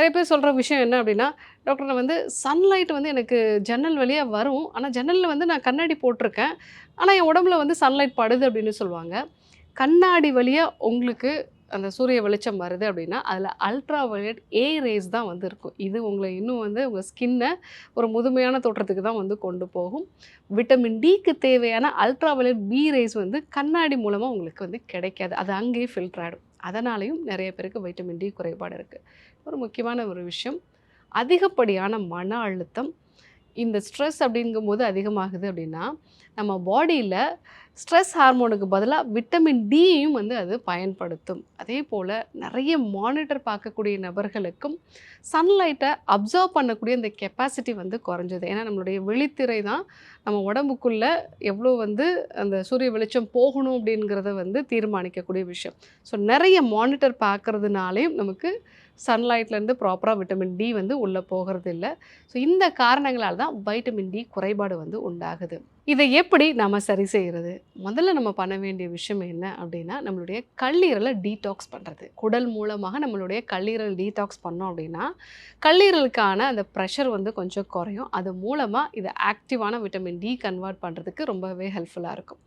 நெறைய பேர் சொல்ற விஷயம் என்ன அப்டின்னா, டாக்டர் நான் வந்து சன்லைட் வந்து எனக்கு ஜன்னல் வழியா வரும். ஆனா ஜன்னல்ல வந்து நான் கண்ணாடி போட்டிருக்கேன். ஆனா என் உடம்புல வந்து சன்லைட் படுது அப்டின்னு சொல்லுவாங்க. கண்ணாடி வழியா உங்களுக்கு அந்த சூரிய வெளிச்சம் வருது அப்டின்னா, அதில அல்ட்ரா வயலட் ஏ ரேஸ் தான் வந்து இருக்கும். இது உங்கள இன்னும் வந்து உங்க ஸ்கின்ன ஒரு முதுமையான தோற்றத்துக்கு தான் வந்து கொண்டு போகும். விட்டமின் டிக்கு தேவையான அல்ட்ரா வயலட் பி ரேஸ் வந்து கண்ணாடி மூலமா உங்களுக்கு வந்து கிடைக்காது. அது அங்கேயே ஃபில்டர் ஆயிடும். அதனாலயும் நெறைய பேருக்கு வைட்டமின் டி குறைபாடு இருக்கு. ஒரு முக்கியமான ஒரு விஷயம், அதிகப்படியான மன அழுத்தம், இந்த ஸ்ட்ரெஸ் அப்படிங்கும்போது அதிகமாகுது அப்படின்னா, நம்ம பாடியில ஸ்ட்ரெஸ் ஹார்மோனுக்கு பதிலா விட்டமின் டியையும் வந்து அது பயன்படுத்தும். அதேபோல நெறைய மானிட்டர் பார்க்கக்கூடிய நபர்களுக்கும் சன்லைட்ட அப்சர்வ் பண்ணக்கூடிய இந்த கெப்பாசிட்டி வந்து குறைஞ்சது. ஏன்னா நம்மளுடைய விழித்திரை தான் நம்ம உடம்புக்குள்ள எவ்வளோ வந்து அந்த சூரிய வெளிச்சம் போகணும் அப்படிங்கிறத வந்து தீர்மானிக்கக்கூடிய விஷயம். ஸோ நெறைய மானிட்டர் பார்க்கறதுனாலயும் நமக்கு சன்லைட்லேருந்து ப்ராப்பரா விட்டமின் டி வந்து உள்ள போகறதில்ல. ஸோ இந்த காரணங்களால தான் வைட்டமின் டி குறைபாடு வந்து உண்டாகுது. இதை எப்படி நாம சரி செய்றது? முதல்ல நம்ம பண்ண வேண்டிய விஷயம் என்ன அப்படின்னா, நம்மளுடைய கல்லீரல டீடாக்ஸ் பண்றது. குடல் மூலமாக நம்மளுடைய கல்லீரல் டீடாக்ஸ் பண்ணோம் அப்படின்னா, கல்லீரலுக்கான அந்த பிரஷர் வந்து கொஞ்சம் குறையும். அது மூலமா இத ஆக்டிவான விட்டமின் டி கன்வெர்ட் பண்றதுக்கு ரொம்பவே ஹெல்ப்ஃபுல்லா இருக்கும்.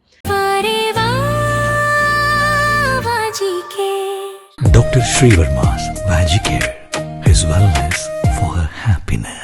Dr. Srivarma's Magic Care, his wellness for her happiness.